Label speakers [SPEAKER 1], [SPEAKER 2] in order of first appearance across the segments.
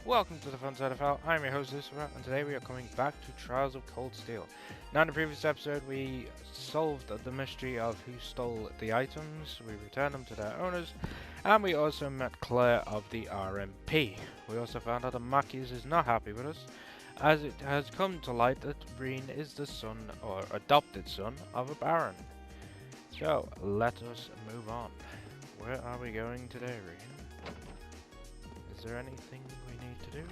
[SPEAKER 1] Welcome to the fun side of hell. I'm your host Lucifer, and today we are coming back to Trials of Cold Steel. Now in the previous episode we solved the mystery of who stole the items, we returned them to their owners, and we also met Claire of the RMP. We also found out that Mackies is not happy with us, as it has come to light that Breen is the son, or adopted son, of a baron. So, let us move on. Where are we going today, Breen? Is there anything we need to do?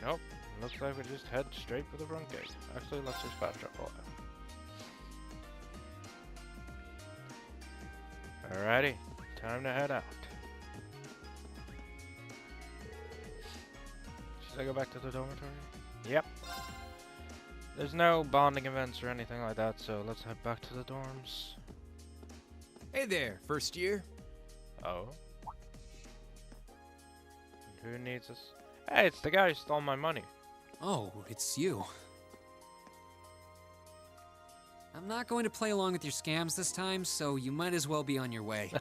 [SPEAKER 1] Nope. Looks like we just head straight for the front gate. Actually, let's just fast travel. Alrighty, time to head out. Should I go back to the dormitory? Yep. There's no bonding events or anything like that, so let's head back to the dorms.
[SPEAKER 2] Hey there, first year.
[SPEAKER 1] Oh. Who needs us? Hey, it's the guy who stole my money.
[SPEAKER 3] Oh, it's you. I'm not going to play along with your scams this time, so you might as well be on your way.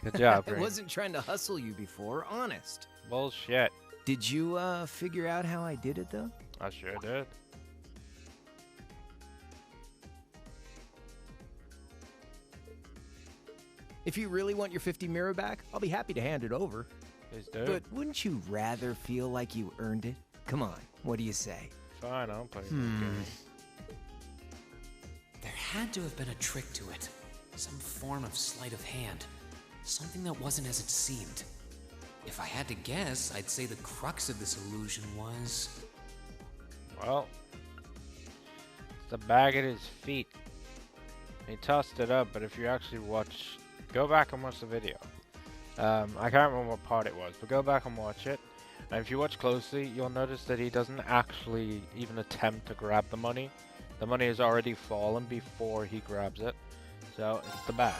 [SPEAKER 1] Good job,
[SPEAKER 2] I
[SPEAKER 1] Breen.
[SPEAKER 2] wasn't trying to hustle you before, honest.
[SPEAKER 1] Bullshit.
[SPEAKER 2] Did you, figure out how I did it, though?
[SPEAKER 1] I sure did.
[SPEAKER 2] If you really want your 50 mirror back, I'll be happy to hand it over.
[SPEAKER 1] Please do.
[SPEAKER 2] But wouldn't you rather feel like you earned it? Come on, what do you say?
[SPEAKER 1] Fine, I'll play this game.
[SPEAKER 3] There had to have been a trick to it. Some form of sleight of hand. Something that wasn't as it seemed. If I had to guess, I'd say the crux of this illusion was...
[SPEAKER 1] Well, it's the bag at his feet. He tossed it up, but if you actually watch... Go back and watch the video. I can't remember what part it was, but go back and watch it. And if you watch closely, you'll notice that he doesn't actually even attempt to grab the money. The money has already fallen before he grabs it. So, it's the bag.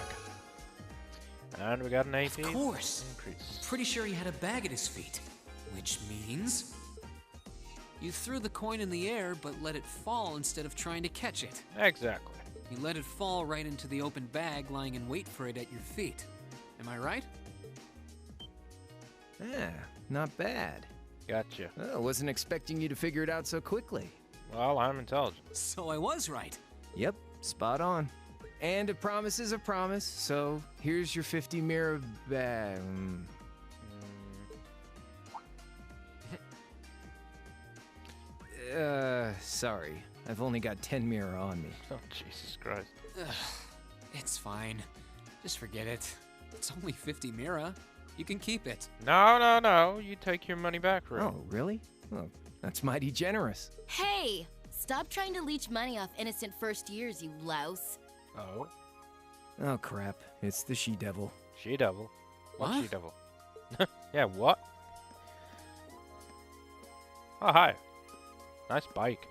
[SPEAKER 1] And we got an AP
[SPEAKER 3] Of course.
[SPEAKER 1] increase.
[SPEAKER 3] Pretty sure he had a bag at his feet. Which means... You threw the coin in the air, but let it fall instead of trying to catch it.
[SPEAKER 1] Exactly.
[SPEAKER 3] You let it fall right into the open bag, lying in wait for it at your feet. Am I right?
[SPEAKER 2] Yeah, not bad.
[SPEAKER 1] Gotcha.
[SPEAKER 2] I wasn't expecting you to figure it out so quickly.
[SPEAKER 1] Well, I'm intelligent.
[SPEAKER 3] So I was right.
[SPEAKER 2] Yep, spot on. And a promise is a promise, so here's your 50 mirror bag. Sorry. I've only got 10 mirror on me.
[SPEAKER 1] Oh, Jesus Christ.
[SPEAKER 3] Ugh, it's fine. Just forget it. It's only 50 mira. You can keep it.
[SPEAKER 1] No. You take your money back, Rick.
[SPEAKER 2] Oh, really? Oh, that's mighty generous.
[SPEAKER 4] Hey! Stop trying to leech money off innocent first years, you louse.
[SPEAKER 1] Oh.
[SPEAKER 2] Oh, crap. It's the she-devil.
[SPEAKER 1] She-devil? What
[SPEAKER 3] What?
[SPEAKER 1] she-devil? Yeah, what? Oh, hi. Nice bike.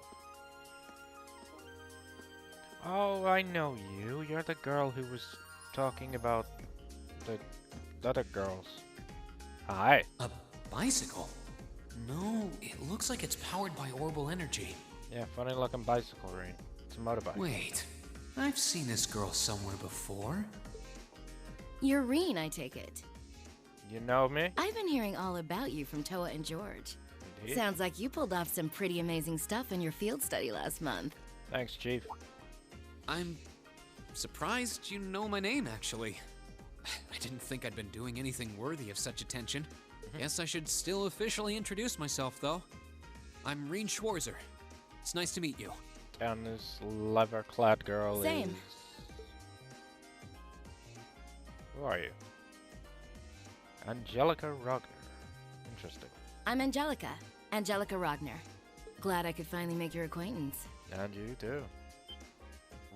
[SPEAKER 1] Oh, I know you. You're the girl who was talking about the other girls. Hi.
[SPEAKER 3] A bicycle? No, it looks like it's powered by orbital energy.
[SPEAKER 1] Yeah, funny looking bicycle, Reen. It's a motorbike.
[SPEAKER 3] Wait, I've seen this girl somewhere before.
[SPEAKER 4] You're Reen, I take it.
[SPEAKER 1] You know me?
[SPEAKER 4] I've been hearing all about you from Toa and George.
[SPEAKER 1] Indeed.
[SPEAKER 4] Sounds like you pulled off some pretty amazing stuff in your field study last month.
[SPEAKER 1] Thanks, Chief.
[SPEAKER 3] I'm surprised you know my name, actually. I didn't think I'd been doing anything worthy of such attention. Guess I should still officially introduce myself, though. I'm Reen Schwarzer. It's nice to meet you.
[SPEAKER 1] And this leather-clad girl
[SPEAKER 4] Same.
[SPEAKER 1] is... Who are you? Angelica Rogner. Interesting.
[SPEAKER 4] I'm Angelica. Angelica Rogner. Glad I could finally make your acquaintance.
[SPEAKER 1] And you too.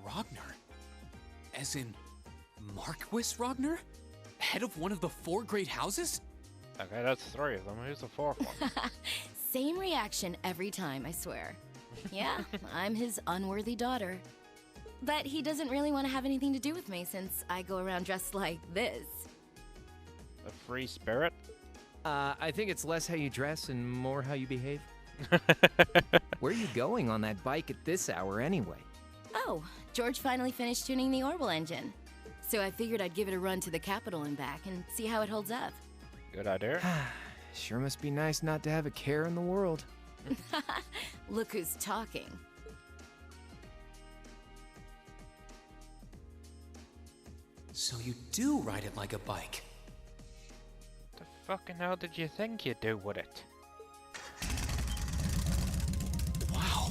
[SPEAKER 3] Rogner? As in Marquis Rogner? Head of one of the 4 great houses?
[SPEAKER 1] Okay, that's 3 of them. Who's the 4th one?
[SPEAKER 4] Same reaction every time, I swear. Yeah, I'm his unworthy daughter. But he doesn't really want to have anything to do with me since I go around dressed like this.
[SPEAKER 1] A free spirit?
[SPEAKER 2] I think it's less how you dress and more how you behave. Where are you going on that bike at this hour anyway?
[SPEAKER 4] Oh, George finally finished tuning the orbital engine. So I figured I'd give it a run to the capital and back and see how it holds up.
[SPEAKER 1] Good idea.
[SPEAKER 2] Sure must be nice not to have a care in the world.
[SPEAKER 4] Look who's talking.
[SPEAKER 3] So you do ride it like a bike.
[SPEAKER 1] The fucking hell did you think you'd do with it?
[SPEAKER 3] Wow.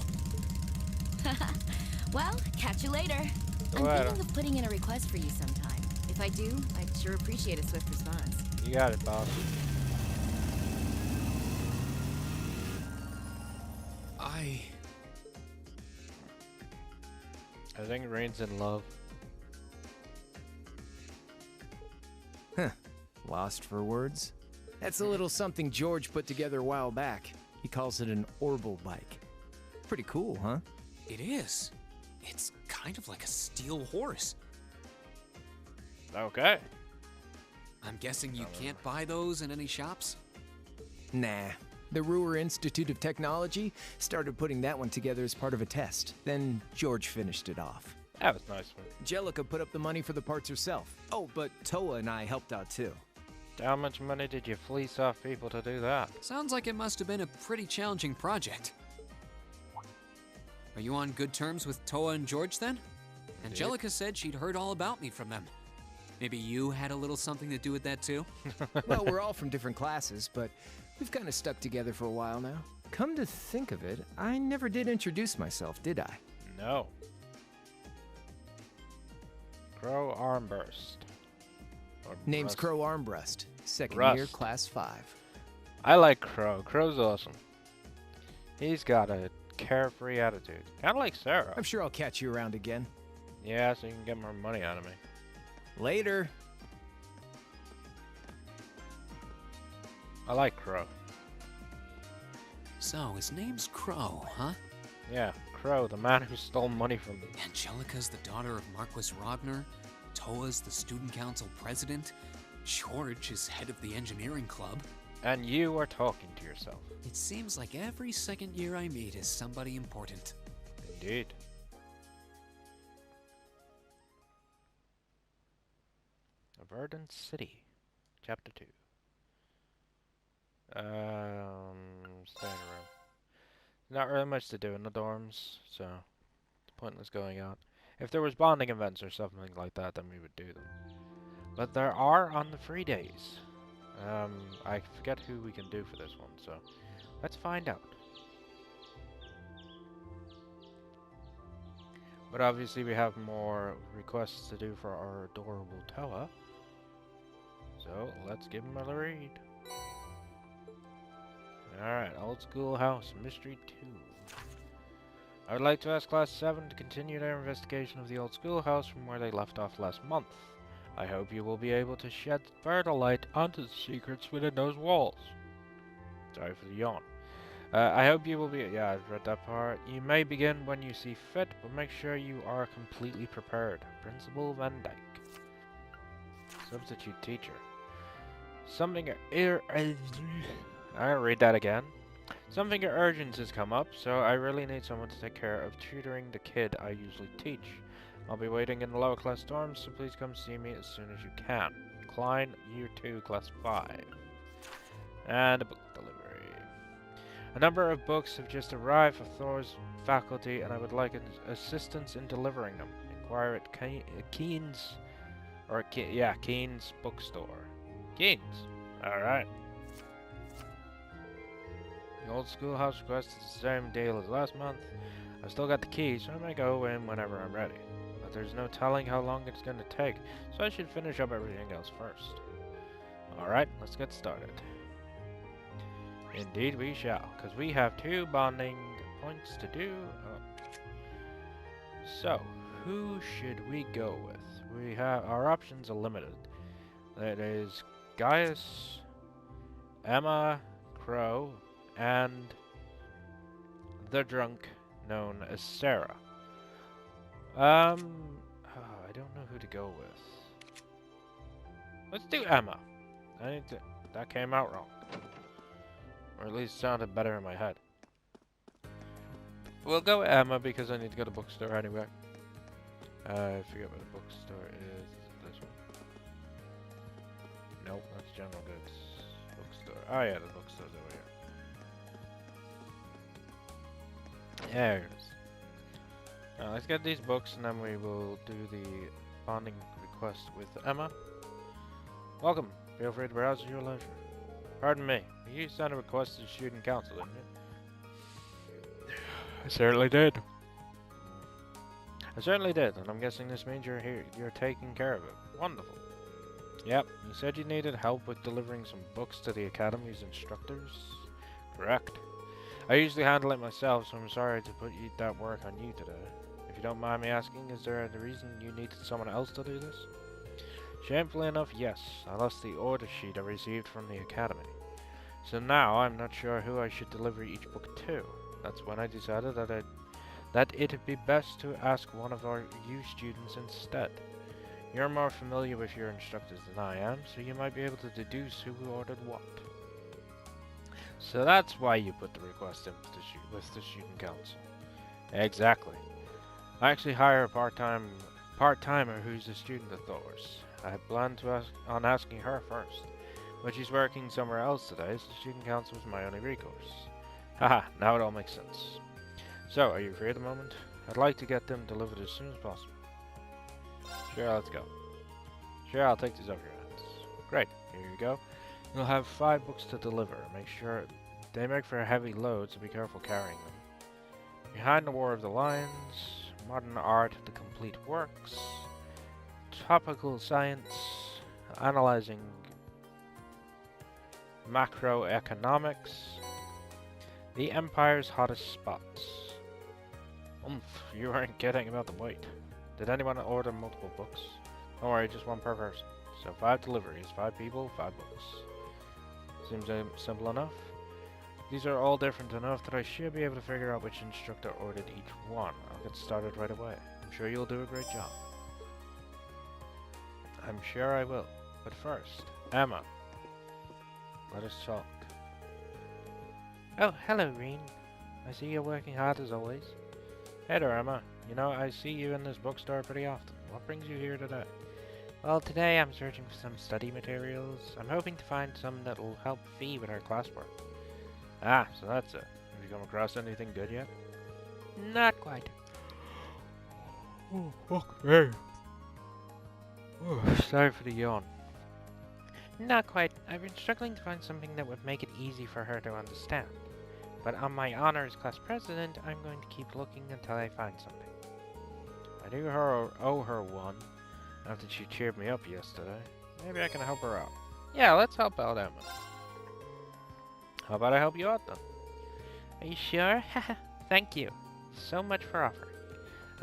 [SPEAKER 4] Well, catch you later.
[SPEAKER 1] Go
[SPEAKER 4] I'm
[SPEAKER 1] ahead.
[SPEAKER 4] thinking of putting in a request for you sometime. If I do, I'd sure appreciate a swift response.
[SPEAKER 1] You got it, boss. I think Rain's in love.
[SPEAKER 2] Lost for words? That's a little something George put together a while back. He calls it an orbital bike. Pretty cool, huh?
[SPEAKER 3] It is. It's kind of like a steel horse.
[SPEAKER 1] Okay.
[SPEAKER 3] I'm guessing you can't buy those in any shops?
[SPEAKER 2] Nah. The Ruhr Institute of Technology started putting that one together as part of a test. Then George finished it off.
[SPEAKER 1] That was nice one.
[SPEAKER 2] Jellica put up the money for the parts herself. Oh, but Toa and I helped out too.
[SPEAKER 1] How much money did you fleece off people to do that?
[SPEAKER 3] Sounds like it must have been a pretty challenging project. Are you on good terms with Toa and George then? Angelica said she'd heard all about me from them. Maybe you had a little something to do with that too?
[SPEAKER 2] Well, we're all from different classes, but we've kind of stuck together for a while now. Come to think of it, I never did introduce myself, did I?
[SPEAKER 1] No. Crow Armburst. Or
[SPEAKER 2] Name's
[SPEAKER 1] Rust.
[SPEAKER 2] Crow Armbrust, second
[SPEAKER 1] Rust.
[SPEAKER 2] year, class 5.
[SPEAKER 1] I like Crow. Crow's awesome. He's got a carefree attitude. Kind of like Sarah.
[SPEAKER 2] I'm sure I'll catch you around again.
[SPEAKER 1] Yeah, so you can get more money out of me.
[SPEAKER 2] Later.
[SPEAKER 1] I like Crow.
[SPEAKER 3] So, his name's Crow, huh?
[SPEAKER 1] Yeah, Crow, the man who stole money from me.
[SPEAKER 3] Angelica's the daughter of Marquis Rogner. Toa's the student council president. George is head of the engineering club.
[SPEAKER 1] And you are talking to yourself.
[SPEAKER 3] It seems like every second year I meet is somebody important.
[SPEAKER 1] Indeed. A Verdant City, Chapter 2. Staying around. Not really much to do in the dorms, so it's pointless going out. If there was bonding events or something like that, then we would do them. But there are on the free days. I forget who we can do for this one, so let's find out. But obviously we have more requests to do for our adorable Toa. So let's give him a read. Alright, Old Schoolhouse Mystery 2. I would like to ask Class 7 to continue their investigation of the Old Schoolhouse from where they left off last month. I hope you will be able to shed further light onto the secrets within those walls. Sorry for the yawn. I hope you will be... Yeah, I've read that part. You may begin when you see fit, but make sure you are completely prepared. Principal Van Dyke. Substitute teacher. Something... I'll read that again. Something urgent has come up, so I really need someone to take care of tutoring the kid I usually teach. I'll be waiting in the lower class dorms, so please come see me as soon as you can. Klein, Year 2, Class 5. And a book delivery. A number of books have just arrived for Thor's faculty, and I would like assistance in delivering them. Inquire at Keen's bookstore. Keen's. Alright. The Old Schoolhouse request is the same deal as last month. I've still got the key, so I may go in whenever I'm ready. But there's no telling how long it's going to take, so I should finish up everything else first. Alright, let's get started. Indeed we shall, because we have 2 bonding points to do. So, who should we go with? We have... Our options are limited. That is Gaius, Emma, Crow, and the drunk known as Sarah. I don't know who to go with. Let's do Emma. That came out wrong. Or at least sounded better in my head. We'll go Emma because I need to go to the bookstore anyway. I forget what the bookstore is. general goods? Bookstore. Oh yeah, the bookstore's over here. There it is. Now let's get these books and then we will do the bonding request with Emma. Welcome. Feel free to browse at your leisure. Pardon me. You sent a request to the student council, didn't you? I certainly did. I certainly did, and I'm guessing this means you're here. You're taking care of it. Wonderful. Yep. You said you needed help with delivering some books to the academy's instructors. Correct. I usually handle it myself, so I'm sorry to put that work on you today. If you don't mind me asking, is there a reason you needed someone else to do this? Shamefully enough, yes. I lost the order sheet I received from the academy. So now I'm not sure who I should deliver each book to. That's when I decided that it'd be best to ask one of our you students instead. You're more familiar with your instructors than I am, so you might be able to deduce who ordered what. So that's why you put the request in with the student council. Exactly. I actually hire a part-timer who's a student of Thor's. I had planned on asking her first, but she's working somewhere else today, so the student council was my only recourse. Haha, now it all makes sense. So, are you free at the moment? I'd like to get them delivered as soon as possible. Sure, let's go. Sure, I'll take these off your hands. Great, here you go. You'll have 5 books to deliver. Make sure they make for a heavy load, so be careful carrying them. Behind the War of the Lions, Modern Art, The Complete Works, Topical Science, Analyzing Macroeconomics, The Empire's Hottest Spots. You weren't kidding about the weight. Did anyone order multiple books? Don't worry, just one per person. So 5 deliveries, 5 people, 5 books. Seems simple enough. These are all different enough that I should be able to figure out which instructor ordered each one. I'll get started right away. I'm sure you'll do a great job. I'm sure I will. But first, Emma. Let us talk. Oh, hello, Reen. I see you're working hard as always. Hey there, Emma. You know, I see you in this bookstore pretty often. What brings you here today? Well, today I'm searching for some study materials. I'm hoping to find some that will help Fee with her classwork. Ah, so that's it. Have you come across anything good yet? Not quite. Oh, okay. Oh, sorry for the yawn. Not quite. I've been struggling to find something that would make it easy for her to understand. But on my honors class president, I'm going to keep looking until I find something. I do owe her one, after she cheered me up yesterday. Maybe I can help her out. Yeah, let's help out Emma. How about I help you out then? Are you sure? Thank you so much for offering.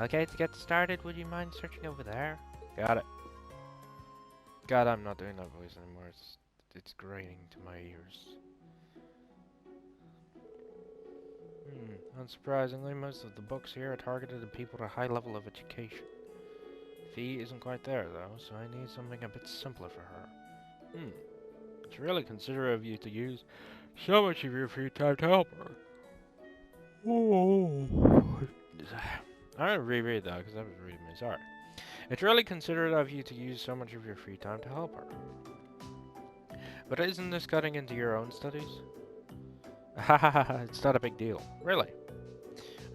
[SPEAKER 1] Okay, to get started, would you mind searching over there? Got it. God, I'm not doing that voice anymore. It's grating to my ears. Unsurprisingly, most of the books here are targeted at people at a high level of education. Fee isn't quite there, though, so I need something a bit simpler for her. It's really considerate of you to use so much of your free time to help her. Oh. I'm gonna reread that, because that was reading me, sorry. It's really considerate of you to use so much of your free time to help her. But isn't this cutting into your own studies? Hahaha, it's not a big deal. Really.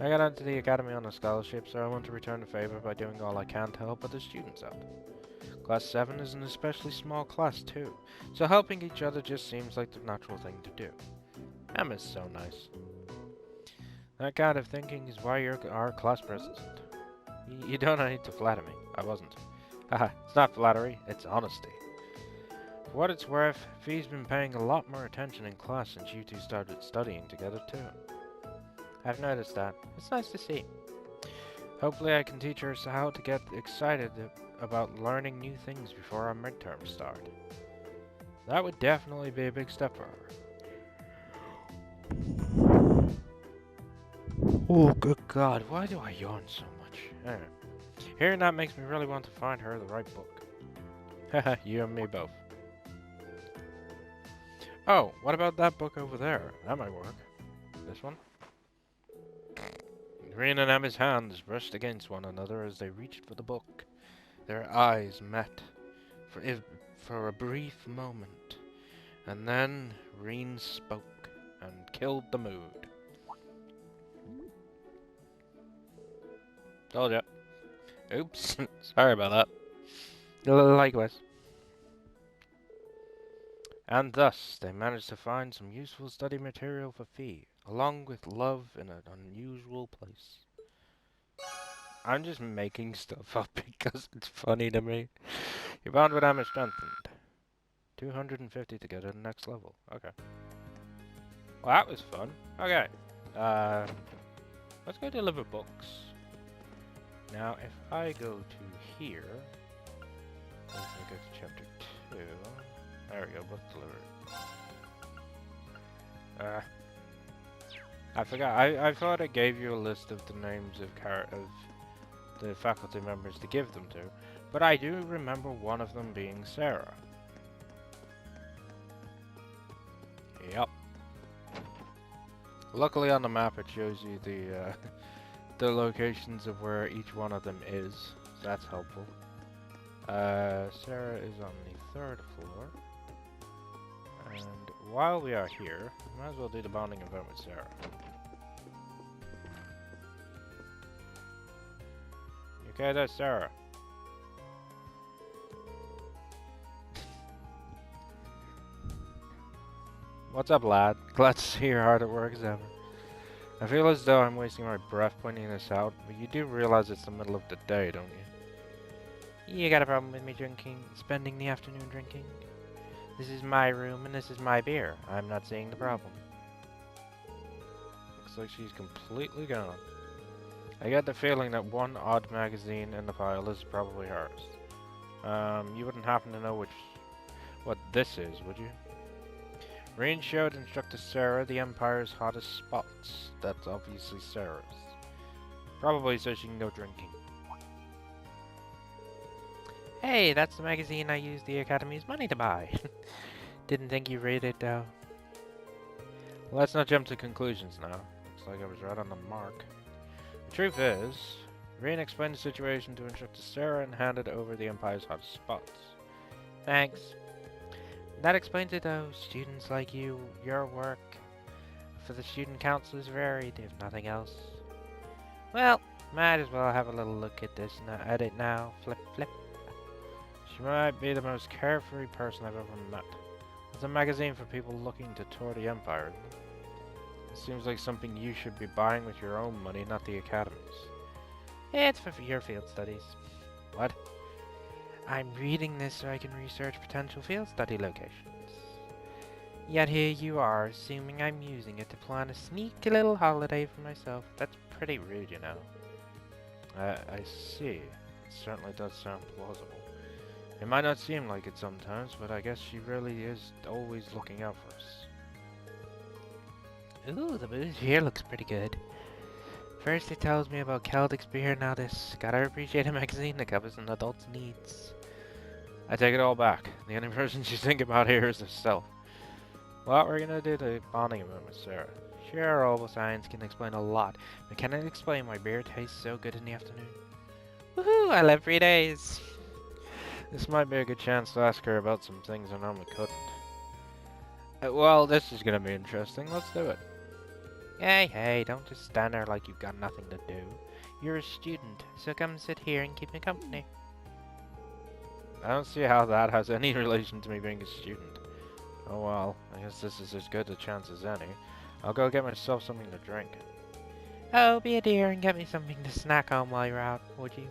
[SPEAKER 1] I got into the academy on a scholarship, so I want to return the favor by doing all I can to help other students out. Class 7 is an especially small class too, so helping each other just seems like the natural thing to do. Emma's so nice. That kind of thinking is why you're our class president. You don't need to flatter me. I wasn't. Haha, it's not flattery, it's honesty. For what it's worth, Fee's been paying a lot more attention in class since you two started studying together too. I've noticed that. It's nice to see. Hopefully I can teach her how to get excited about learning new things before our midterms start. That would definitely be a big step for her. Oh, good God, why do I yawn so much? Anyway, hearing that makes me really want to find her the right book. Haha, you and me both. Oh, what about that book over there? That might work. This one? Green and Emma's hands brushed against one another as they reached for the book. Their eyes met for a brief moment, And then Reen spoke and killed the mood. Told ya. Oops. Sorry about that. Likewise. And thus, they managed to find some useful study material for Fee, along with love in an unusual place. I'm just making stuff up because it's funny to me. Your bond with Emma strengthened. 250 to go to the next level. Okay. Well, that was fun. Okay. Let's go deliver books. Now, if I go to here, if I go to chapter 2, there we go, book delivered. I forgot. I thought it gave you a list of the names of the faculty members to give them to, but I do remember one of them being Sarah. Yep. Luckily on the map it shows you the the locations of where each one of them is, so that's helpful. Sarah is on the 3rd floor, and while we are here, we might as well do the bonding event with Sarah. You okay there, Sarah? What's up, lad? Glad to see you're hard at work as ever. I feel as though I'm wasting my breath pointing this out, but you do realize it's the middle of the day, don't you? You got a problem with me spending the afternoon drinking? This is my room and this is my beer. I'm not seeing the problem. Looks like she's completely gone. I get the feeling that one odd magazine in the pile is probably hers. You wouldn't happen to know what this is, would you? Rain showed Instructor Sarah the Empire's hottest spots. That's obviously Sarah's. Probably so she can go drinking. Hey, that's the magazine I used the Academy's money to buy. Didn't think you'd read it, though. Well, let's not jump to conclusions now. Looks like I was right on the mark. The truth is, Rain explained the situation to Instructor Sarah and handed over the Empire's hottest spots. Thanks. That explains it though. Students like you, your work for the student council is varied, if nothing else. Well, might as well have a little look at this at it now. Flip, flip. She might be the most carefree person I've ever met. It's a magazine for people looking to tour the Empire. It seems like something you should be buying with your own money, not the Academy's. It's for your field studies. What? I'm reading this so I can research potential field study locations. Yet here you are, assuming I'm using it to plan a sneaky little holiday for myself. That's pretty rude, you know. I see. It certainly does sound plausible. It might not seem like it sometimes, but I guess she really is always looking out for us. Ooh, the booze here looks pretty good. First it tells me about Celtic's beer, now this. Gotta appreciate a magazine that covers an adult's needs. I take it all back. The only person she's thinking about here is herself. Well, we're gonna do the bonding event with Sarah. Sure, oral science can explain a lot, but can it explain why beer tastes so good in the afternoon? Woohoo! I love free days! This might be a good chance to ask her about some things I normally couldn't. Well, this is gonna be interesting. Let's do it. Hey, don't just stand there like you've got nothing to do. You're a student, so come sit here and keep me company. I don't see how that has any relation to me being a student. Oh well, I guess this is as good a chance as any. I'll go get myself something to drink. Oh, be a dear and get me something to snack on while you're out, would you?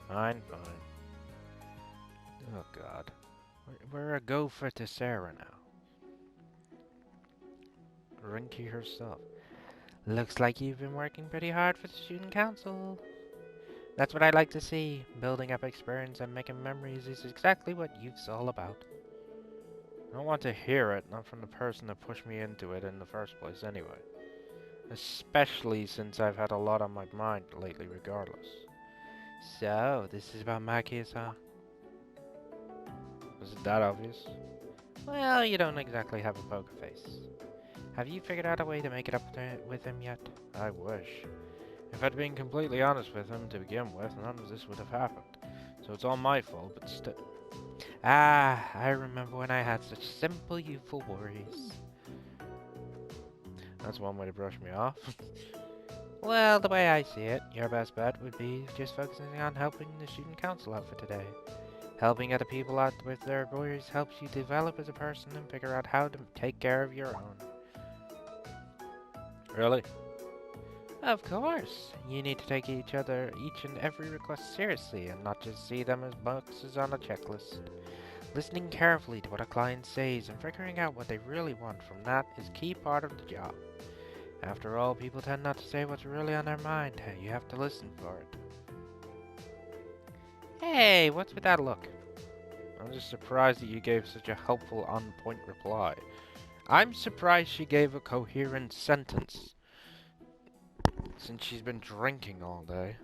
[SPEAKER 1] Fine. Oh god. We're a gopher to Sarah now. Rinky herself. Looks like you've been working pretty hard for the student council. That's what I like to see. Building up experience and making memories is exactly what youth's all about. I don't want to hear it, not from the person that pushed me into it in the first place anyway. Especially since I've had a lot on my mind lately regardless. So, this is about Marcus, huh? Was it that obvious? Well, you don't exactly have a poker face. Have you figured out a way to make it up with him yet? I wish. If I'd been completely honest with him to begin with, none of this would have happened. So it's all my fault, but still. Ah, I remember when I had such simple, youthful worries. That's one way to brush me off. Well, the way I see it, your best bet would be just focusing on helping the student council out for today. Helping other people out with their worries helps you develop as a person and figure out how to take care of your own. Really? Of course. You need to take each and every request seriously and not just see them as boxes on a checklist. Listening carefully to what a client says and figuring out what they really want from that is a key part of the job. After all, people tend not to say what's really on their mind. You have to listen for it. Hey, what's with that look? I'm just surprised that you gave such a helpful, on-point reply. I'm surprised she gave a coherent sentence, since she's been drinking all day.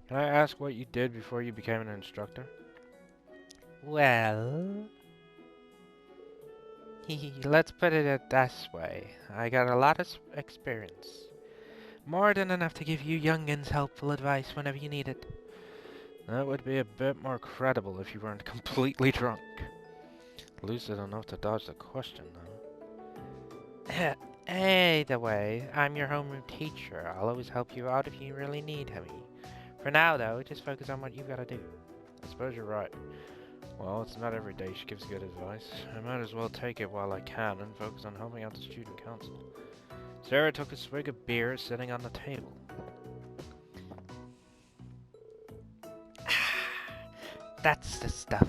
[SPEAKER 1] Can I ask what you did before you became an instructor? Well... let's put it this way. I got a lot of experience. More than enough to give you youngins helpful advice whenever you need it. That would be a bit more credible if you weren't completely drunk. Lucid enough to dodge the question, though. Either way, I'm your homeroom teacher. I'll always help you out if you really need me. For now, though, just focus on what you've got to do. I suppose you're right. Well, it's not every day she gives good advice. I might as well take it while I can and focus on helping out the student council. Sarah took a swig of beer sitting on the table. That's the stuff.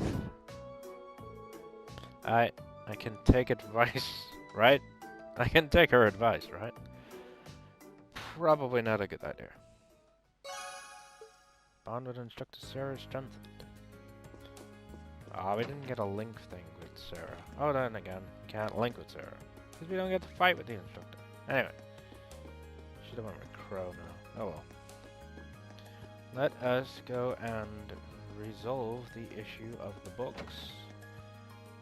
[SPEAKER 1] I can take advice, right? I can take her advice, right? Probably not a good idea. Bond with instructor Sarah strengthened. Oh, we didn't get a link thing with Sarah. Oh, then again, can't link with Sarah. Because we don't get to fight with the instructor. Anyway. Should have went with Crow now. Oh well. Let us go and resolve the issue of the books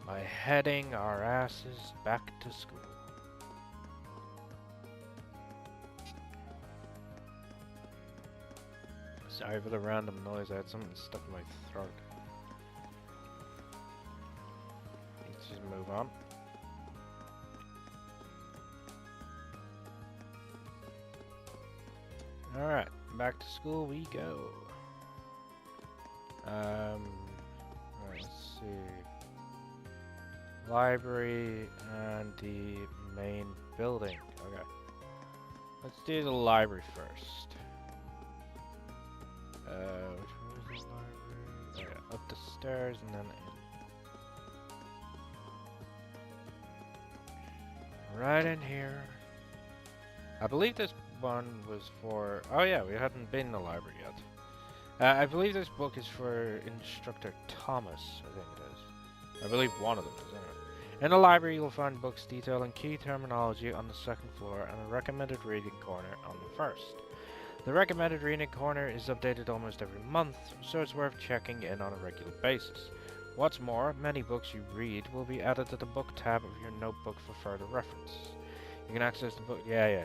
[SPEAKER 1] by heading our asses back to school. Sorry for the random noise, I had something stuck in my throat. Let's just move on. Alright, back to school we go. Let's see. Library and the main building. Okay. Let's do the library first. Which was the library? Okay, up the stairs and then in. Right in here. I believe this one was for... Oh yeah, we hadn't been in the library yet. I believe this book is for Instructor Thomas, I think it is. I believe one of them is, anyway. In the library you'll find books detailing key terminology on the second floor and a recommended reading corner on the first. The recommended reading corner is updated almost every month, so it's worth checking in on a regular basis. What's more, many books you read will be added to the book tab of your notebook for further reference. You can access the book... Yeah.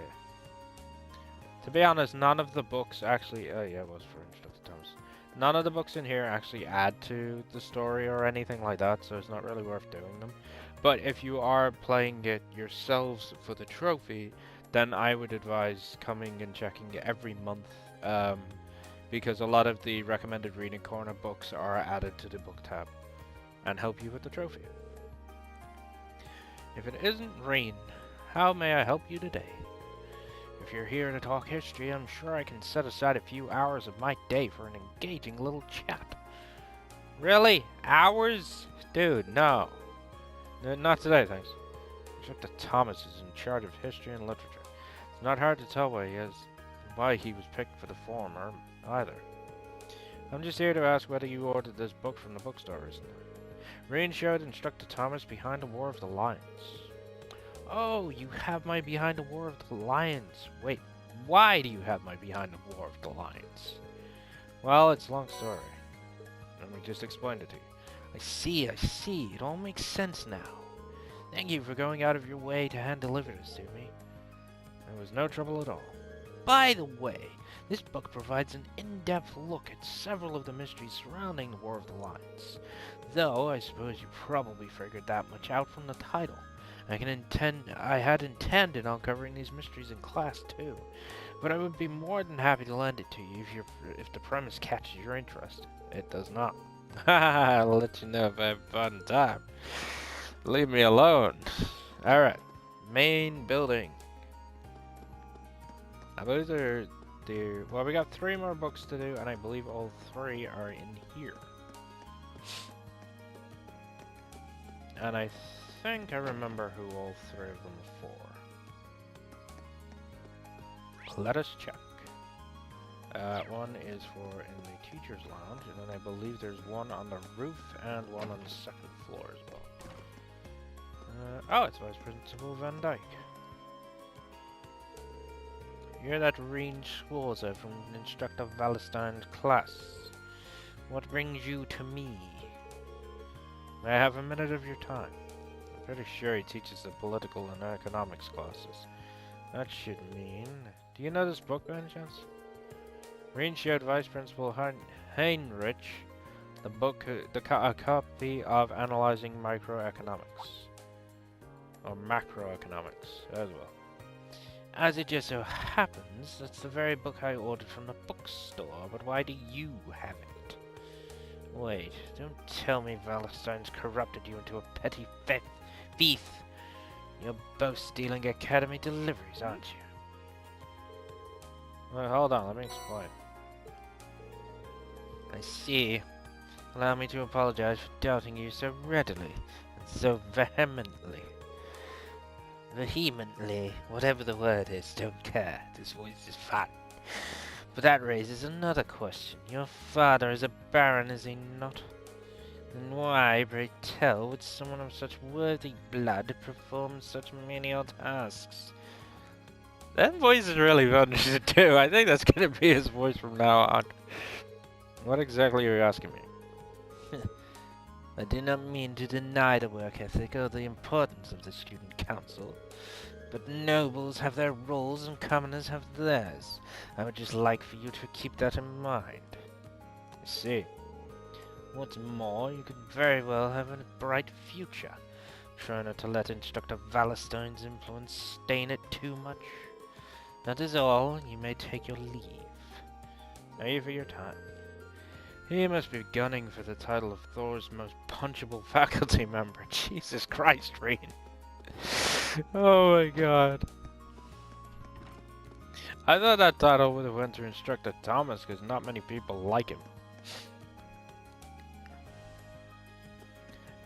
[SPEAKER 1] To be honest, none of the books actually... Oh yeah, it was for Instructor Thomas. None of the books in here actually add to the story or anything like that, so it's not really worth doing them. But if you are playing it yourselves for the trophy, then I would advise coming and checking it every month, because a lot of the recommended reading corner books are added to the book tab and help you with the trophy. If it isn't rain, how may I help you today? If you're here to talk history, I'm sure I can set aside a few hours of my day for an engaging little chat. Really? Hours? Dude, no. Not today, thanks. Instructor Thomas is in charge of history and literature. It's not hard to tell why he was picked for the former, either. I'm just here to ask whether you ordered this book from the bookstore recently. Rain showed Instructor Thomas Behind the War of the Lions. Oh, you have my Behind the War of the Lions. Wait, why do you have my Behind the War of the Lions? Well, it's a long story. Let me just explain it to you. I see. It all makes sense now. Thank you for going out of your way to hand deliver this to me. There was no trouble at all. By the way, This book provides an in-depth look at several of the mysteries surrounding the War of the Lions. Though, I suppose you probably figured that much out from the title. I had intended on covering these mysteries in class too, but I would be more than happy to lend it to you if the premise catches your interest. It does not. I'll let you know if I have fun time. Leave me alone. Alright. Main building. I believe well, we got 3 more books to do, and I believe all 3 are in here. And I think I remember who all 3 of them are for. Let us check. One is for in the teacher's lounge, and then I believe there's one on the roof and one on the 2nd floor as well. Oh, it's Vice Principal Van Dyke. You're that range Schwarzer from Instructor Wallenstein's class. What brings you to me? May I have a minute of your time? I'm pretty sure he teaches the political and economics classes. That should mean... Do you know this book by any chance? Green showed Vice Principal Heinrich the book, a copy of Analyzing Microeconomics. Or Macroeconomics, as well. As it just so happens, that's the very book I ordered from the bookstore, but why do you have it? Wait, don't tell me Wallenstein's corrupted you into a petty thief. You're both stealing Academy deliveries, aren't you? Well, hold on, let me explain. I see. Allow me to apologize for doubting you so readily and so vehemently. Vehemently, whatever the word is, don't care. This voice is fun. But that raises another question. Your father is a baron, is he not? Then why, pray tell, would someone of such worthy blood perform such menial tasks? That voice is really fun to do. I think that's going to be his voice from now on. What exactly are you asking me? I do not mean to deny the work ethic or the importance of the student council, but nobles have their roles and commoners have theirs. I would just like for you to keep that in mind. I see. What's more, you could very well have a bright future. Try not to let Instructor Wallenstein's influence stain it too much. That is all. You may take your leave. Thank you for your time. He must be gunning for the title of Thor's most punchable faculty member. Jesus Christ, Reen. Oh my god. I thought that title would have went to Instructor Thomas because not many people like him.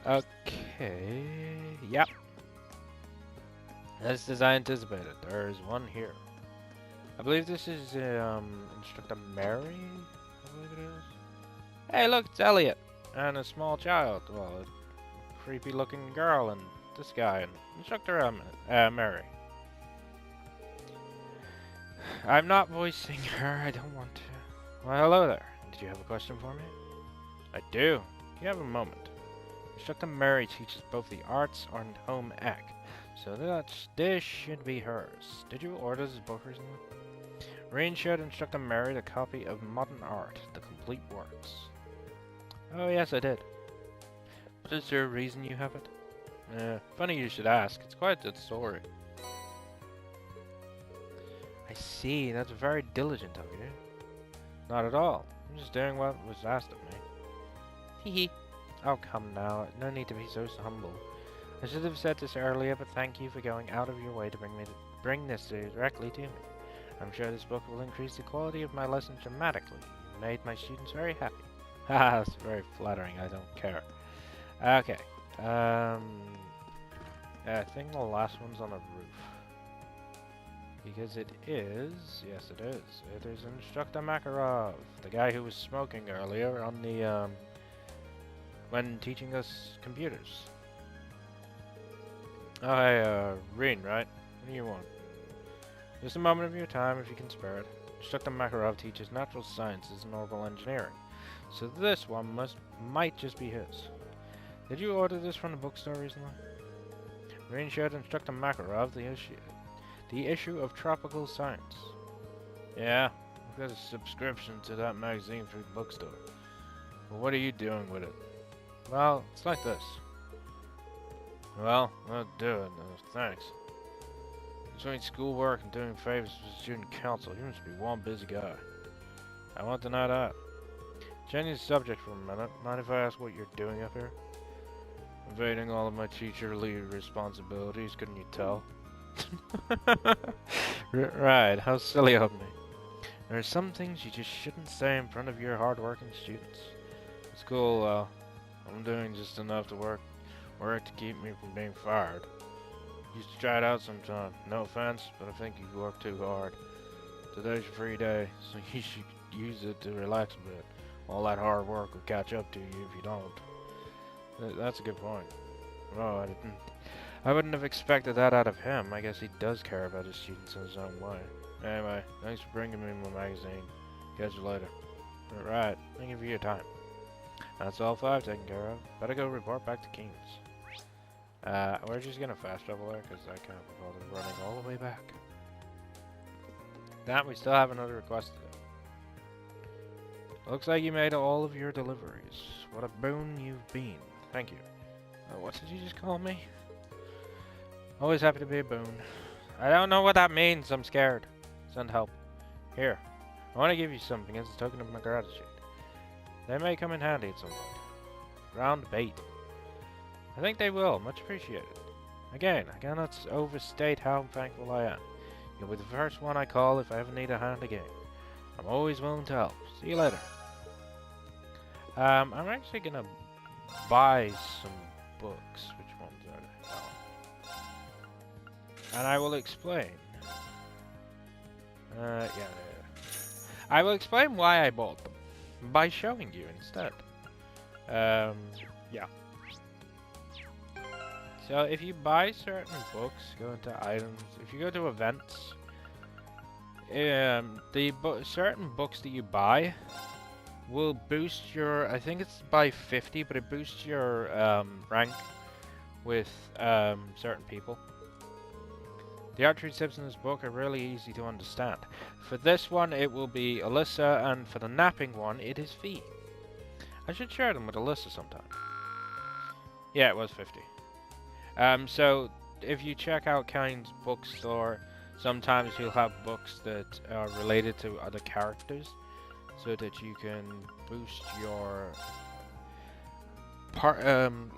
[SPEAKER 1] Okay. Yep. Just as I anticipated. There is one here. I believe this is Instructor Mary? I believe it is. Hey, look, it's Elliot. And a small child. Well, a creepy looking girl and this guy and Instructor Mary. I'm not voicing her. I don't want to. Well, hello there. Did you have a question for me? I do. You have a moment. Instructor Mary teaches both the arts and home ec, so this should be hers. Did you order this book recently? Rain showed Instructor Mary the copy of Modern Art, the complete works. Oh yes, I did. But is there a reason you have it? Funny you should ask. It's quite a story. I see. That's very diligent of you. Not at all. I'm just doing what was asked of me. Hee hee. Oh, come now. No need to be so humble. I should have said this earlier, but thank you for going out of your way to bring this directly to me. I'm sure this book will increase the quality of my lessons dramatically. You made my students very happy. Haha, that's very flattering. I don't care. Okay. I think the last one's on the roof. Because it is... Yes, it is. It is Instructor Makarov, the guy who was smoking earlier on the, when teaching us computers. Oh, hey, Reen, right? What do you want? Just a moment of your time, if you can spare it. Instructor Makarov teaches natural sciences and orbital engineering, so this one might just be his. Did you order this from the bookstore recently? Reen showed Instructor Makarov the issue of tropical science. Yeah, I've got a subscription to that magazine through the bookstore. Well, what are you doing with it? Well, it's like this. Well, I'll do it. Thanks. Between schoolwork and doing favors for the student council, you must be one busy guy. I won't deny that. Changing the subject for a minute, mind if I ask what you're doing up here? Evading all of my teacherly responsibilities, couldn't you tell? Right, how silly of me. There are some things you just shouldn't say in front of your hard-working students. It's cool, I'm doing just enough to work to keep me from being fired. You should try it out sometime. No offense, but I think you work too hard. Today's your free day, so you should use it to relax a bit. All that hard work will catch up to you if you don't. That's a good point. Oh, I wouldn't have expected that out of him. I guess he does care about his students in his own way. Anyway, thanks for bringing me my magazine. Catch you later. Alright, thank you for your time. That's all 5 taken care of. Better go report back to Keen's. We're just gonna fast travel there because I can't be bothered running all the way back. Damn, we still have another request to do. Looks like you made all of your deliveries. What a boon you've been. Thank you. What did you just call me? Always happy to be a boon. I don't know what that means. I'm scared. Send help. Here. I want to give you something as a token of my gratitude. They may come in handy at some point. Round bait. I think they will. Much appreciated. Again, I cannot overstate how thankful I am. You'll be the first one I call if I ever need a hand again. I'm always willing to help. See you later. I'm actually gonna buy some books. Which ones are they? Oh. And I will explain. Yeah. I will explain why I bought them by showing you instead. Yeah. So if you buy certain books, go into items. If you go to events, certain books that you buy will boost your. I think it's by 50, but it boosts your rank with certain people. The archery tips in this book are really easy to understand. For this one, it will be Alyssa, and for the napping one, it is Fee. I should share them with Alyssa sometime. Yeah, it was 50. So if you check out Kane's bookstore, sometimes he'll have books that are related to other characters, so that you can boost your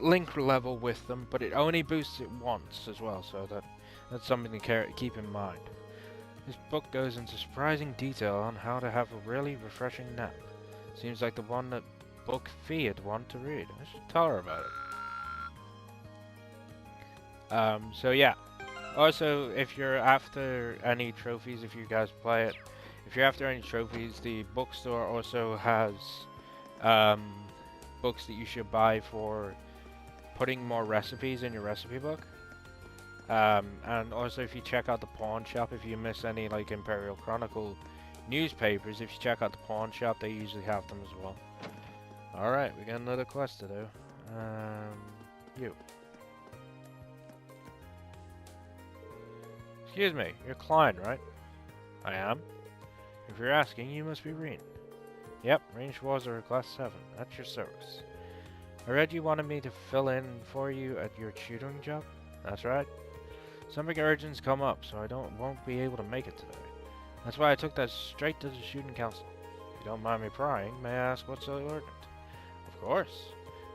[SPEAKER 1] link level with them. But it only boosts it once as well, so that's something to keep in mind. This book goes into surprising detail on how to have a really refreshing nap. Seems like the one that Book Fee would want to read. I should tell her about it. So yeah. Also, if you're after any trophies, if you guys play it, if you're after any trophies, the bookstore also has books that you should buy for putting more recipes in your recipe book. And also, if you check out the pawn shop, if you miss any like Imperial Chronicle newspapers, if you check out the pawn shop, they usually have them as well. Alright, we got another quest to do. You. Excuse me, you're Klein, right? I am. If you're asking, you must be Reen. Yep, Range Schwarzer, Class 7. At your service. I read you wanted me to fill in for you at your tutoring job? That's right. Something urgent's come up, so I won't be able to make it today. That's why I took that straight to the student council. If you don't mind me prying, may I ask what's so urgent? Of course.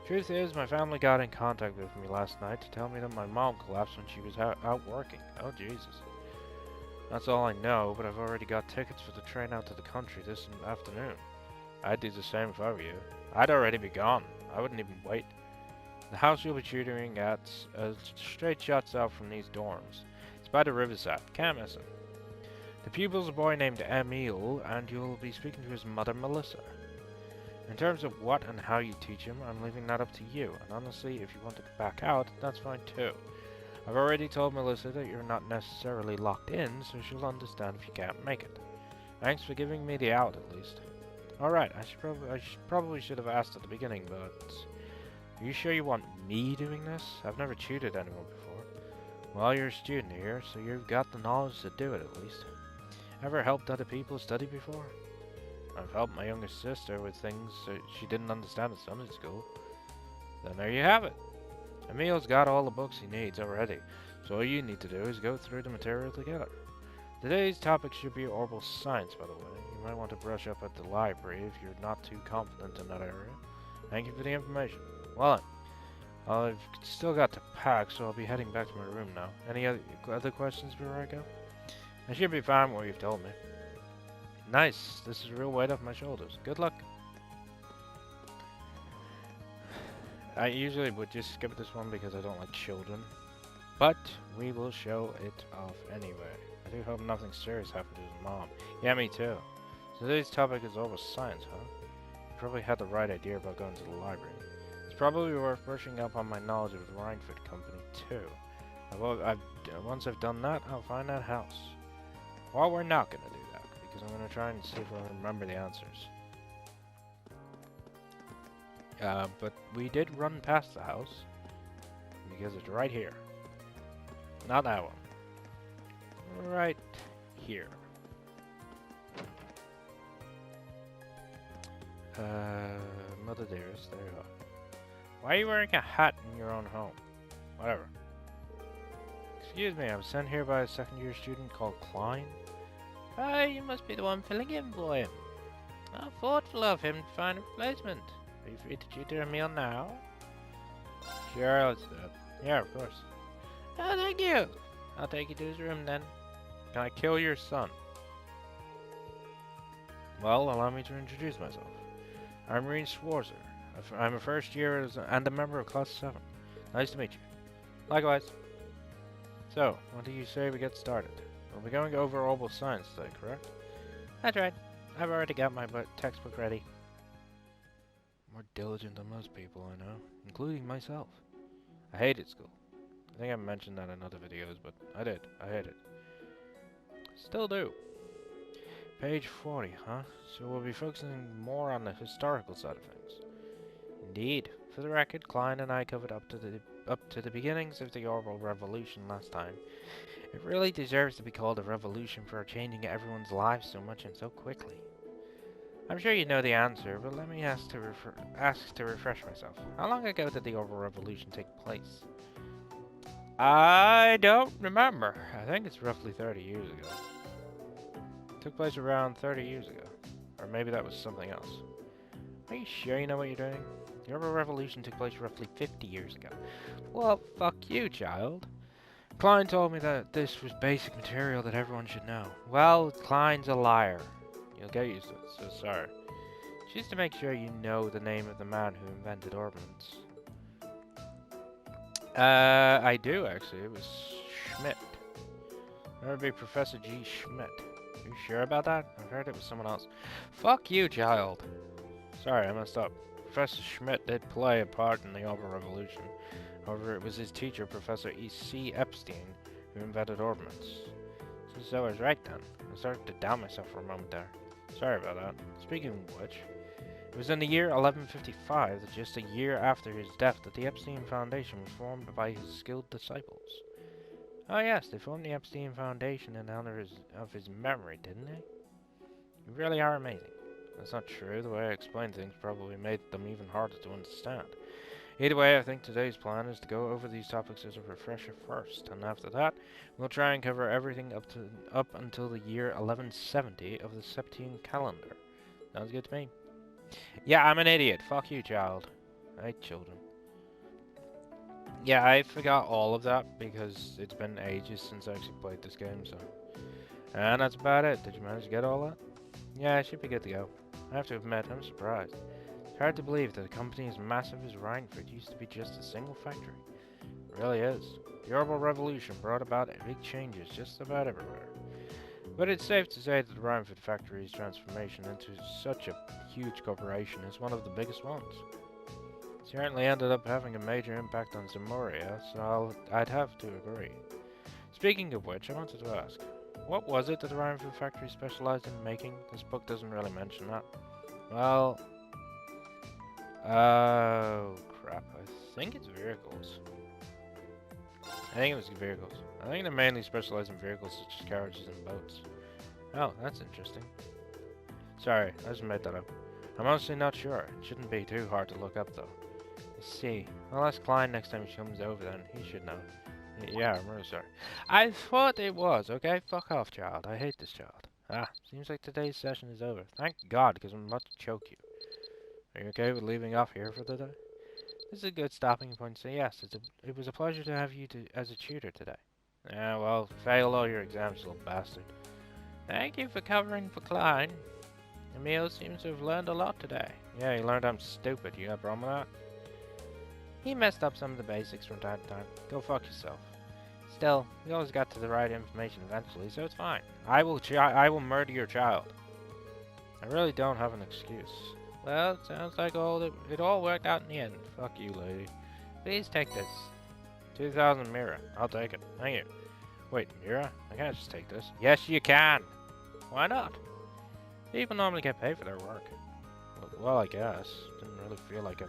[SPEAKER 1] Truth is, my family got in contact with me last night to tell me that my mom collapsed when she was out working. Oh, Jesus. That's all I know, but I've already got tickets for the train out to the country this afternoon. I'd do the same if I were you. I'd already be gone. I wouldn't even wait. The house you'll be tutoring at straight shots out from these dorms. It's by the riverside. Can't miss it. The pupil's a boy named Emil, and you'll be speaking to his mother, Melissa. In terms of what and how you teach him, I'm leaving that up to you, and honestly, if you want to back out, that's fine too. I've already told Melissa that you're not necessarily locked in, so she'll understand if you can't make it. Thanks for giving me the out, at least. Alright, I probably should have asked at the beginning, but... Are you sure you want me doing this? I've never tutored anyone before. Well, you're a student here, so you've got the knowledge to do it, at least. Ever helped other people study before? I've helped my younger sister with things that she didn't understand at Sunday school. Then there you have it. Emil's got all the books he needs already, so all you need to do is go through the material together. Today's topic should be orbital science, by the way. You might want to brush up at the library if you're not too confident in that area. Thank you for the information. Well then, I've still got to pack, so I'll be heading back to my room now. Any other questions before I go? I should be fine with what you've told me. Nice. This is a real weight off my shoulders. Good luck. I usually would just skip this one because I don't like children. But we will show it off anyway. I do hope nothing serious happened to his mom. Yeah, me too. So today's topic is orbital science, huh? You probably had the right idea about going to the library. It's probably worth brushing up on my knowledge of the Rhineford Company too. Once I've done that, I'll find that house. Well, we're not going to do that, because I'm going to try and see if I remember the answers. But we did run past the house, because it's right here. Not that one. Right here. Mother dearest, there you are. Why are you wearing a hat in your own home? Whatever. Excuse me, I was sent here by a second-year student called Klein. Ah, you must be the one filling in for him. How thoughtful of him to find a replacement. Are you free to tutor Emil now? Sure, let's do it. Yeah, of course. Oh, thank you. I'll take you to his room then. Can I kill your son? Well, allow me to introduce myself. I'm Reen Schwarzer. I'm a first year and a member of Class 7. Nice to meet you. Likewise. So, what do you say we get started? We'll be going over orbital science today, correct? That's right. I've already got my textbook ready. More diligent than most people I know, including myself. I hated school. I think I mentioned that in other videos, but I did. I hate it. Still do. Page 40, huh? So we'll be focusing more on the historical side of things. Indeed. For the record, Klein and I covered up to the beginnings of the orbital revolution last time. It really deserves to be called a revolution for changing everyone's lives so much and so quickly. I'm sure you know the answer, but let me ask to refresh myself. How long ago did the orbital revolution take place? I don't remember. I think it's roughly 30 years ago. It took place around 30 years ago. Or maybe that was something else. Are you sure you know what you're doing? The orbital revolution took place roughly 50 years ago. Well, fuck you, child. Klein told me that this was basic material that everyone should know. Well, Klein's a liar. You'll get used to it, so sorry. Just to make sure you know the name of the man who invented ordnance. I do actually. It was Schmidt. That would be Professor G. Schmidt. Are you sure about that? I've heard it was someone else. Fuck you, child. Sorry, I messed up. Professor Schmidt did play a part in the orbital revolution. However, it was his teacher, Professor E.C. Epstein, who invented ordnance. So I was right then. I started to doubt myself for a moment there. Sorry about that. Speaking of which, it was in the year 1155, just a year after his death, that the Epstein Foundation was formed by his skilled disciples. Oh yes, they formed the Epstein Foundation in honor of his memory, didn't they? You really are amazing. That's not true. The way I explained things probably made them even harder to understand. Either way, I think today's plan is to go over these topics as a refresher first, and after that, we'll try and cover everything up until the year 1170 of the Septine calendar. Sounds good to me. Yeah, I'm an idiot. Fuck you, child. I hate children. Yeah, I forgot all of that because it's been ages since I actually played this game, so... And that's about it. Did you manage to get all that? Yeah, I should be good to go. I have to admit, I'm surprised. It's hard to believe that a company as massive as Rhineford used to be just a single factory. It really is. The orbital revolution brought about big changes just about everywhere. But it's safe to say that the Rhineford factory's transformation into such a huge corporation is one of the biggest ones. It certainly ended up having a major impact on Zamoria, so I'd have to agree. Speaking of which, I wanted to ask, what was it that the Rhineford factory specialized in making? This book doesn't really mention that. Well... Oh, crap. I think it's vehicles. I think it was vehicles. I think they mainly specialize in vehicles such as carriages and boats. Oh, that's interesting. Sorry, I just made that up. I'm honestly not sure. It shouldn't be too hard to look up, though. I see. I'll ask Klein next time she comes over, then. He should know. Yeah, I'm really sorry. I thought it was, okay? Fuck off, child. I hate this child. Ah, seems like today's session is over. Thank God, because I'm about to choke you. Are you okay with leaving off here for the day? This is a good stopping point, so yes, it was a pleasure to have you as a tutor today. Yeah, well, fail all your exams, little bastard. Thank you for covering for Klein. Emil seems to have learned a lot today. Yeah, he learned I'm stupid. You got a problem with that? He messed up some of the basics from time to time. Go fuck yourself. Still, we always got to the right information eventually, so it's fine. I will murder your child. I really don't have an excuse. Well, it sounds like it all worked out in the end. Fuck you, lady. Please take this. 2,000 Mira. I'll take it. Thank you. Wait, Mira? I can't just take this. Yes, you can. Why not? People normally get paid for their work. Well, I guess. Didn't really feel like it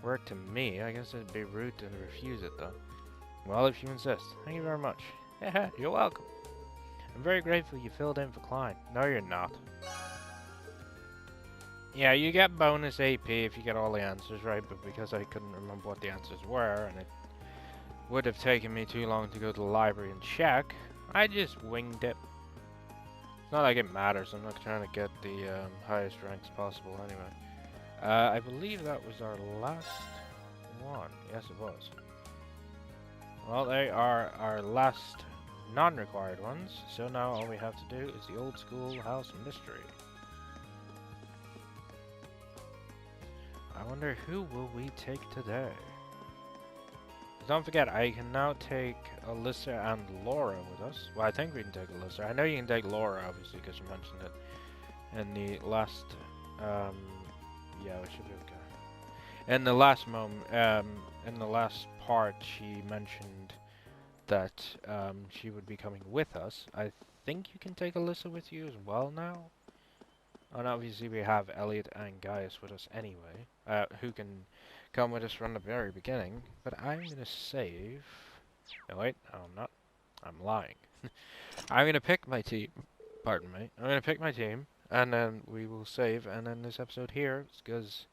[SPEAKER 1] worked to me. I guess it'd be rude to refuse it, though. Well, if you insist. Thank you very much. Yeah, you're welcome. I'm very grateful you filled in for Klein. No, you're not. Yeah, you get bonus AP if you get all the answers right, but because I couldn't remember what the answers were, and it would have taken me too long to go to the library and check, I just winged it. It's not like it matters. I'm not trying to get the highest ranks possible anyway. I believe that was our last one. Yes, it was. Well, they are our last non-required ones, so now all we have to do is the old schoolhouse mystery. I wonder who will we take today? Don't forget, I can now take Alyssa and Laura with us. Well, I think we can take Alyssa. I know you can take Laura, obviously, because you mentioned it in the last, yeah, we should be okay. In the last in the last part, she mentioned that, she would be coming with us. I think you can take Alyssa with you as well now. And obviously we have Elliot and Gaius with us anyway, who can come with us from the very beginning. But I'm gonna save. No, wait, no, I'm not. I'm lying. I'm gonna pick my team. Pardon me. I'm gonna pick my team, and then we will save. And then this episode here, because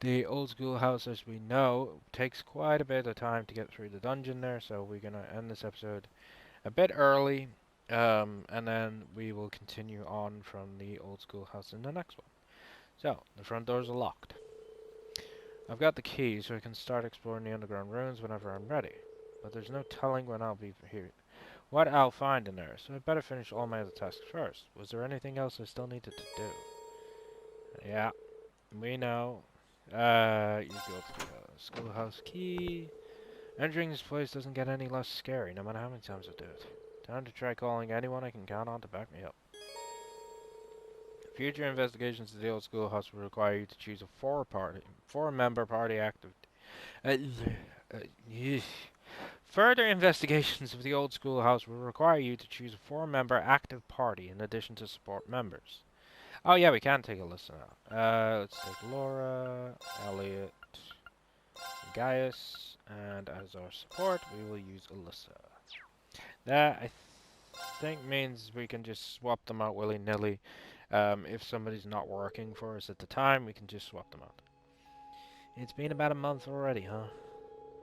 [SPEAKER 1] the old school house, as we know, takes quite a bit of time to get through the dungeon there. So we're gonna end this episode a bit early. And then we will continue on from the old school house in the next one. So, the front doors are locked. I've got the key so I can start exploring the underground ruins whenever I'm ready. But there's no telling when I'll be here. What I'll find in there, so I better finish all my other tasks first. Was there anything else I still needed to do? Yeah, we know. You go to the schoolhouse key. Entering this place doesn't get any less scary, no matter how many times I do it. Time to try calling anyone I can count on to back me up. Future investigations of the old schoolhouse will require you to choose a four-member party active. Further investigations of the old schoolhouse will require you to choose a four-member active party in addition to support members. Oh yeah, we can take a listen now. Let's take Laura, Elliot, Gaius, and as our support, we will use Alyssa. That, I think, means we can just swap them out willy-nilly. If somebody's not working for us at the time, we can just swap them out. It's been about a month already, huh?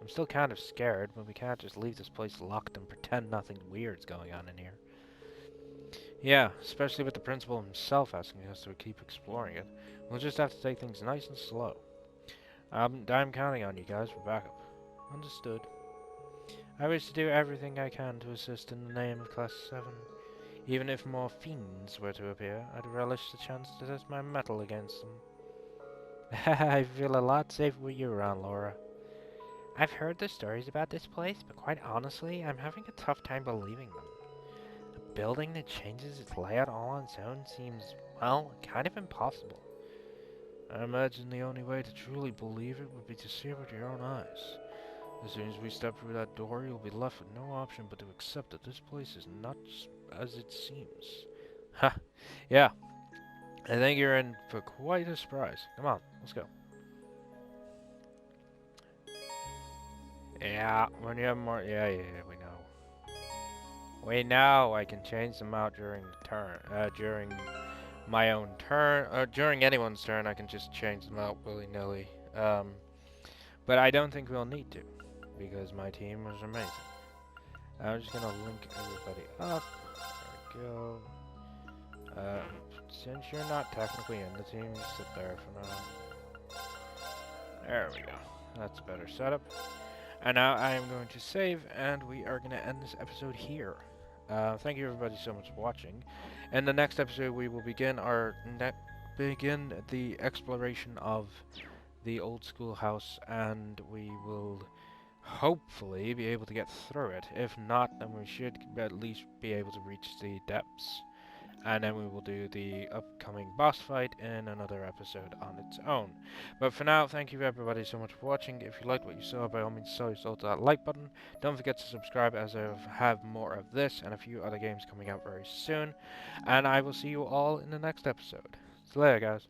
[SPEAKER 1] I'm still kind of scared, but we can't just leave this place locked and pretend nothing weird's going on in here. Yeah, especially with the principal himself asking us to keep exploring it. We'll just have to take things nice and slow. I'm counting on you guys for backup. Understood. I wish to do everything I can to assist in the name of Class 7. Even if more fiends were to appear, I'd relish the chance to test my mettle against them. I feel a lot safer with you around, Laura. I've heard the stories about this place, but quite honestly, I'm having a tough time believing them. A building that changes its layout all on its own seems, well, kind of impossible. I imagine the only way to truly believe it would be to see it with your own eyes. As soon as we step through that door, you'll be left with no option but to accept that this place is not as it seems. Ha! Yeah. I think you're in for quite a surprise. Come on, let's go. Yeah, when you have more... Yeah, we know. We know I can change them out during the turn, during my own turn, or during anyone's turn, I can just change them out willy-nilly. But I don't think we'll need to, because my team was amazing. I'm just gonna link everybody up. There we go. Since you're not technically in the team, sit there for now. There we go. That's a better setup. And now I am going to save, and we are going to end this episode here. Thank you everybody so much for watching. In the next episode, we will begin the exploration of the old schoolhouse, and we will hopefully be able to get through it. If not, then we should at least be able to reach the depths. And then we will do the upcoming boss fight in another episode on its own. But for now, thank you everybody so much for watching. If you liked what you saw, by all means, salt that like button. Don't forget to subscribe, as I have more of this and a few other games coming out very soon. And I will see you all in the next episode. See you later, guys.